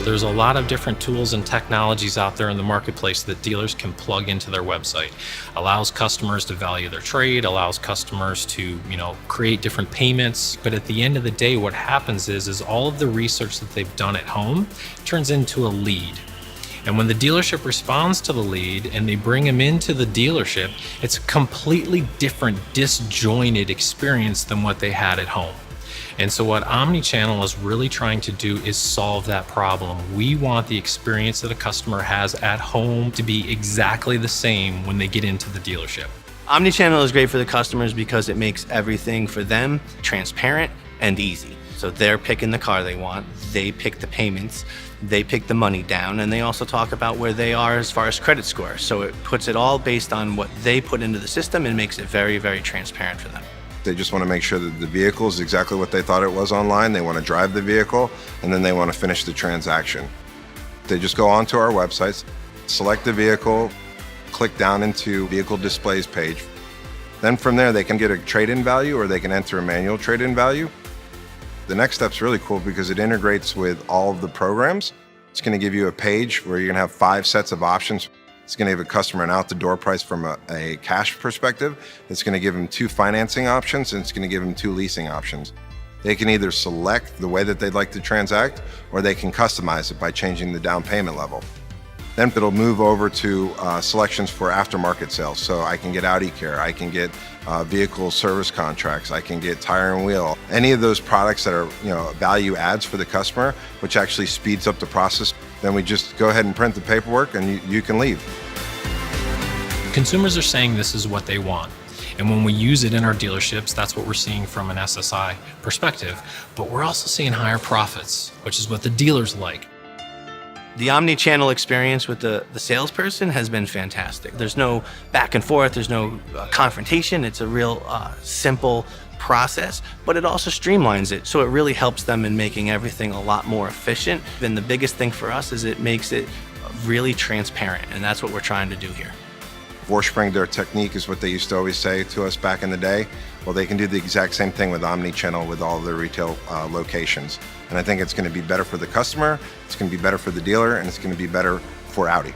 There's a lot of different tools and technologies out there in the marketplace that dealers can plug into their website. Allows customers to value their trade, allows customers to, create different payments. But at the end of the day, what happens is all of the research that they've done at home turns into a lead. And when the dealership responds to the lead and they bring them into the dealership, it's a completely different, disjointed experience than what they had at home. And so what Omnichannel is really trying to do is solve that problem. We want the experience that a customer has at home to be exactly the same when they get into the dealership. Omnichannel is great for the customers because it makes everything for them transparent and easy. So they're picking the car they want, they pick the payments, they pick the money down, and they also talk about where they are as far as credit score. So it puts it all based on what they put into the system and makes it very, very transparent for them. They just want to make sure that the vehicle is exactly what they thought it was online. They want to drive the vehicle, and then they want to finish the transaction. They just go onto our websites, select the vehicle, click down into vehicle displays page. Then from there, they can get a trade-in value or they can enter a manual trade-in value. The next step's really cool because it integrates with all of the programs. It's going to give you a page where you're going to have 5 sets of options. It's going to give a customer an out-the-door price from a cash perspective. It's going to give them 2 financing options, and it's going to give them 2 leasing options. They can either select the way that they'd like to transact, or they can customize it by changing the down payment level. Then it'll move over to selections for aftermarket sales. So I can get Audi Care, I can get vehicle service contracts, I can get tire and wheel. Any of those products that are value adds for the customer, which actually speeds up the process. Then we just go ahead and print the paperwork and you can leave. Consumers are saying this is what they want. And when we use it in our dealerships, that's what we're seeing from an SSI perspective. But we're also seeing higher profits, which is what the dealers like. The omni-channel experience with the salesperson has been fantastic. There's no back and forth, there's no confrontation. It's a real simple process, but it also streamlines it. So it really helps them in making everything a lot more efficient. And the biggest thing for us is it makes it really transparent, and that's what we're trying to do here. Vorsprung der Technik is what they used to always say to us back in the day. Well, they can do the exact same thing with Omnichannel with all their retail locations. And I think it's going to be better for the customer, it's going to be better for the dealer, and it's going to be better for Audi.